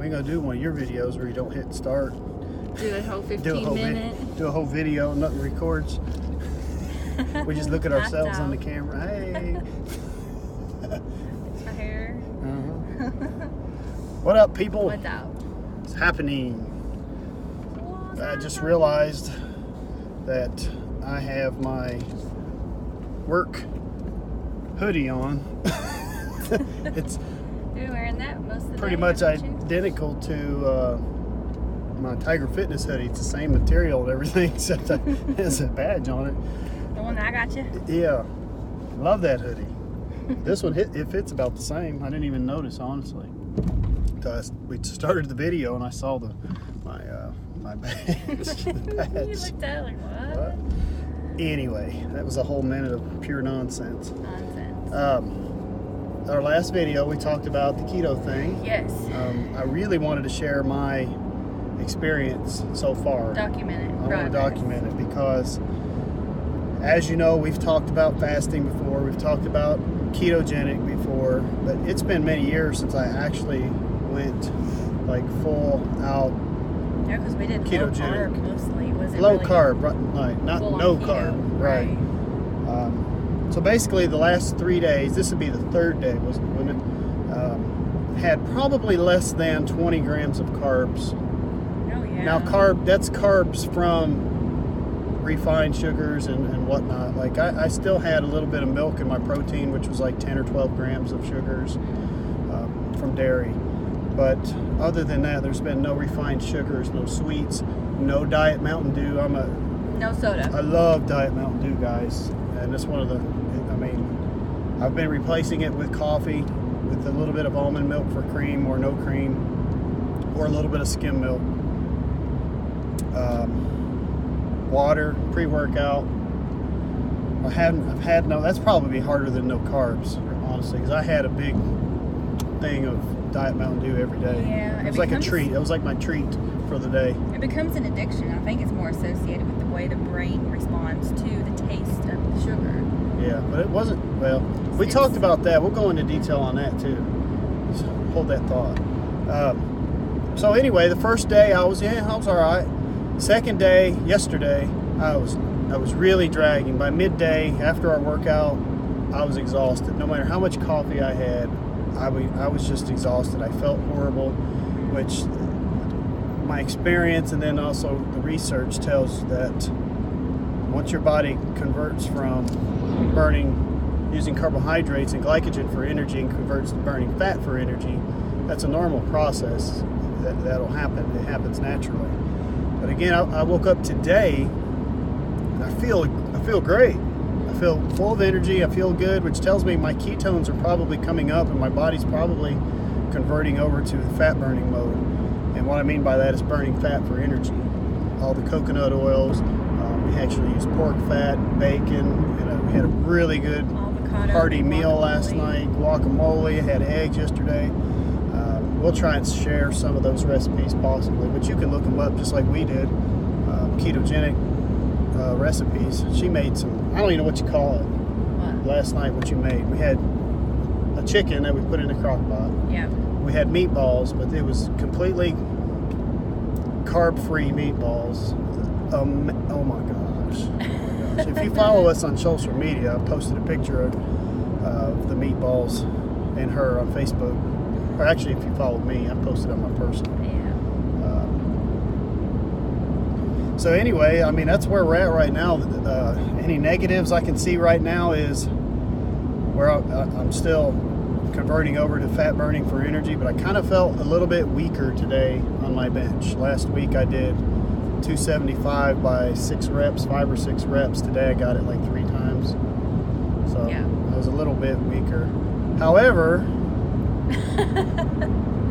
ain't gonna do one of your videos where you don't hit start. Do a whole 15-minute. Do a whole video, nothing records. We just look at ourselves on the camera. Hey. It's my hair. What up, people? What's up? It's happening. I just realized that I have my work hoodie on. It's You're wearing that most of the pretty day, much aren't you? identical to my Tigerfitness hoodie. It's the same material and everything, except it has a badge on it. The one that I got you? Yeah, love that hoodie. This one, it fits about the same. I didn't even notice, honestly. We started the video and I saw my badge. You looked at it like, what? Anyway, that was a whole minute of pure nonsense. Nonsense. Our last video, we talked about the keto thing. Yes. I really wanted to share my experience so far. Document it. I want to document it because, as you know, we've talked about fasting before. We've talked about ketogenic before, but it's been many years since I actually went like full out. Yeah, because we did ketogenic. low carb mostly. Was it Low really carb, right? Not no carb, right? So basically, the last 3 days, this would be the third day, wouldn't it? Had probably less than 20 grams of carbs. Oh yeah. Now, that's carbs from refined sugars and whatnot. Like I still had a little bit of milk in my protein, which was like 10 or 12 grams of sugars from dairy. But other than that, there's been no refined sugars, no sweets, no Diet Mountain Dew. No soda. I love Diet Mountain Dew, guys. And it's one of the, I've been replacing it with coffee, with a little bit of almond milk for cream or no cream, or a little bit of skim milk. Water, pre-workout. I've had no, that's probably harder than no carbs, honestly, because I had a big thing of Diet Mountain Dew every day. Yeah, it was like a treat. It was like my treat for the day. It becomes an addiction. I think it's more associated with the way the brain responds to the taste of the sugar. Yeah, but it wasn't, well, we talked about that. We'll go into detail on that too. So hold that thought. So anyway, the first day I was all right. Second day, yesterday, I was really dragging. By midday, after our workout, I was exhausted. No matter how much coffee I had, I was just exhausted. I felt horrible, which my experience and then also the research tells that once your body converts from using carbohydrates and glycogen for energy and converts to burning fat for energy, that's a normal process that'll happen. It happens naturally. But again, I woke up today and I feel great. I feel full of energy. I feel good, which tells me my ketones are probably coming up and my body's probably converting over to the fat burning mode. And what I mean by that is burning fat for energy. All the coconut oils. We actually used pork fat, bacon, and we had a really good hearty meal last night. Guacamole, had eggs yesterday. We'll try and share some of those recipes possibly, but you can look them up just like we did. Ketogenic recipes. She made some, I don't even know what you call it. What? Last night, what you made. We had a chicken that we put in a crock pot. Yeah. We had meatballs, but it was completely carb-free meatballs. Oh my gosh. If you follow us on social media, I posted a picture of the meatballs and her on Facebook. Or actually, if you follow me, I posted on my personal. Yeah. So anyway, that's where we're at right now. Any negatives I can see right now is where I'm still converting over to fat burning for energy, but I kind of felt a little bit weaker today on my bench. Last week I did 275 by 6 reps, 5 or 6 reps. Today I got it like 3 times. So yeah. I was a little bit weaker. However,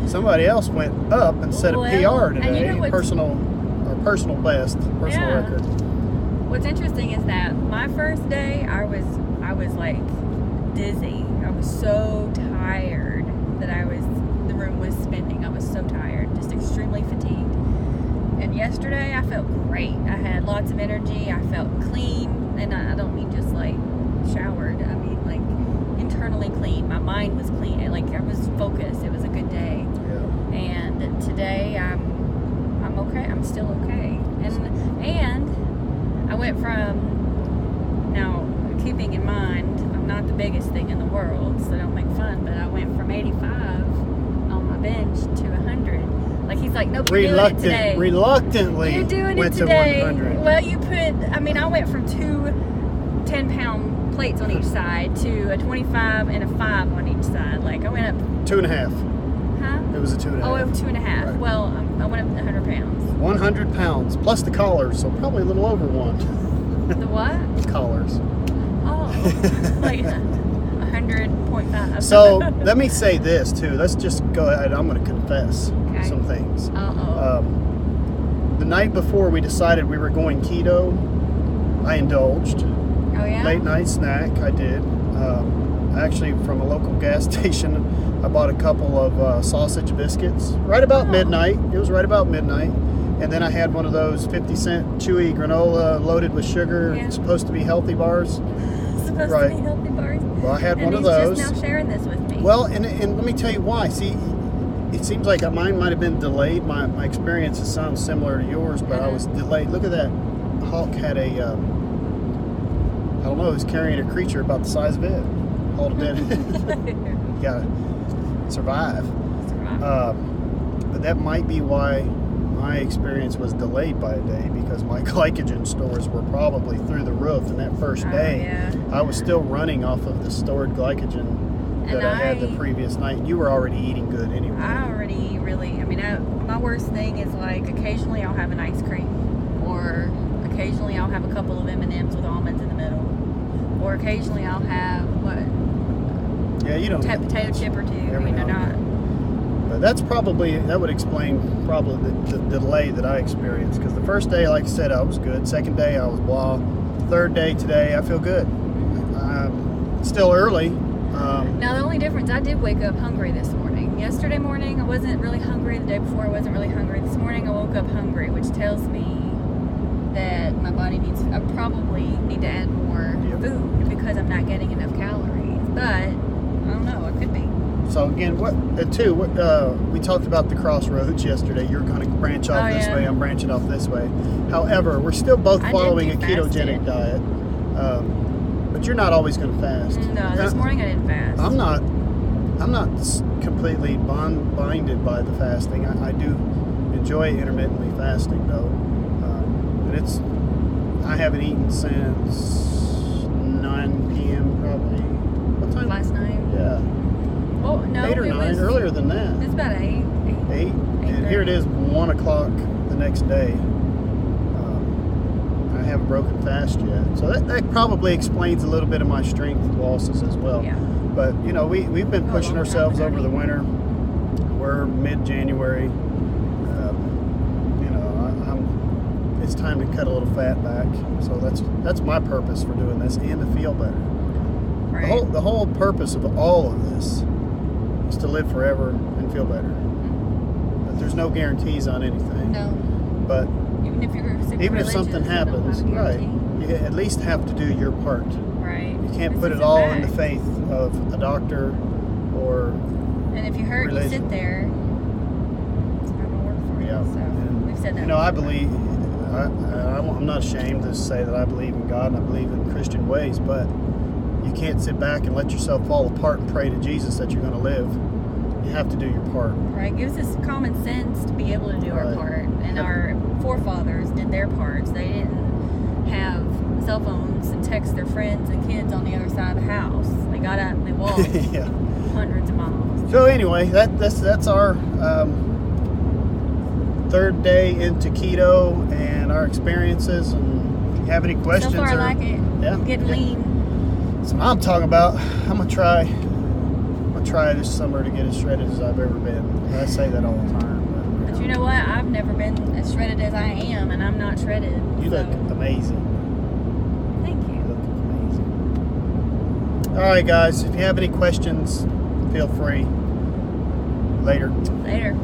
somebody else went up and set a PR today. And personal best, personal record. What's interesting is that my first day I was like dizzy. I was so tired that the room was spinning. I was so tired, just extremely fatigued. And yesterday I felt great. I had lots of energy. I felt clean, and I don't mean just like showered. I mean like internally clean. My mind was clean. Like I was focused. It was a good day. Yeah. And today I'm okay. I'm still okay. And I went from, now keeping in mind I'm not the biggest thing in the world, so don't make fun, but I went from 85 on my bench to 100. Like he's like, nope, you're doing it today. Reluctantly you're doing went it today. to 100. Well, I went from 2 10-pound plates on each side to a 25 and a 5 on each side. Like I went up 2.5. Huh? It was a 2.5. Oh, it was 2.5. Right. Well, I went up 100 pounds. 100 pounds plus the collars, so probably a little over 1. The what? Collars. Oh, like 100.5. So let me say this too. Let's just go ahead. I'm going to confess some things. The night before we decided we were going keto, I indulged. Oh yeah. Late night snack. I did. Actually, from a local gas station, I bought a couple of sausage biscuits. Right about midnight. It was right about midnight. And then I had one of those 50-cent chewy granola loaded with sugar. Yeah. It's supposed to be healthy bars. Supposed to be healthy bars. Well, I had one of those. He's just now sharing this with me. Well, and let me tell you why. See, it seems like mine might have been delayed. My experience sounds similar to yours, but I was delayed. Look at that. Hawk had a, I don't know, it was carrying a creature about the size of it. Hold it dead. You gotta survive. But that might be why my experience was delayed by a day, because my glycogen stores were probably through the roof. And that first day, I was still running off of the stored glycogen that I had the previous night. You were already eating good anyway. I already really, my worst thing is like occasionally I'll have an ice cream, or occasionally I'll have a couple of M&Ms with almonds in the middle, or occasionally I'll have yeah, you don't potato chip or two. But that would explain probably the delay that I experienced, because the first day, like I said, I was good. Second day, I was blah. Third day today, I feel good. Still early. Now the only difference, I did wake up hungry this morning. Yesterday morning, I wasn't really hungry. The day before, I wasn't really hungry. This morning, I woke up hungry, which tells me that my body I probably need to add more food because I'm not getting enough calories. But I don't know, it could be. So again, we talked about the crossroads yesterday. You're going to branch off this way. I'm branching off this way. However, we're still both following a ketogenic diet. But you're not always going to fast. No, this morning I didn't fast. I'm not completely binded by the fasting. I do enjoy intermittently fasting though. And I haven't eaten since 9 p.m. probably. What time? Last night? Yeah. Well, no, 8 or 9, earlier than that. It's about 8. 8? And here it is, 1 o'clock the next day. I haven't broken fast yet. So that probably explains a little bit of my strength losses as well. Yeah. But, we've been pushing ourselves over the winter. We're mid-January. It's time to cut a little fat back. So that's my purpose for doing this, and to feel better. Right. The whole purpose of all of this is to live forever and feel better. But there's no guarantees on anything. No. But even if something happens, right, you at least have to do your part. Right. You can't put it all in the faith of a doctor or And if you hurt, you sit there. It's not going to work for you. Yeah. So And, we've said that. I believe, I'm not ashamed to say that I believe in God and I believe in Christian ways, but you can't sit back and let yourself fall apart and pray to Jesus that you're going to live. You have to do your part. Right. It gives us common sense to be able to do our part. And our forefathers did their parts. They didn't have cell phones and text their friends and kids on the other side of the house. They got out and they walked hundreds of miles. So anyway, that's our third day into keto and our experiences. And if you have any questions, so far I like it. Yeah, Get lean. That's what I'm talking about. I'm gonna try this summer to get as shredded as I've ever been. I say that all the time. But you know what? I've never been as shredded as I am, and I'm not shredded. You look amazing. Thank you. You look amazing. All right, guys. If you have any questions, feel free. Later. Later.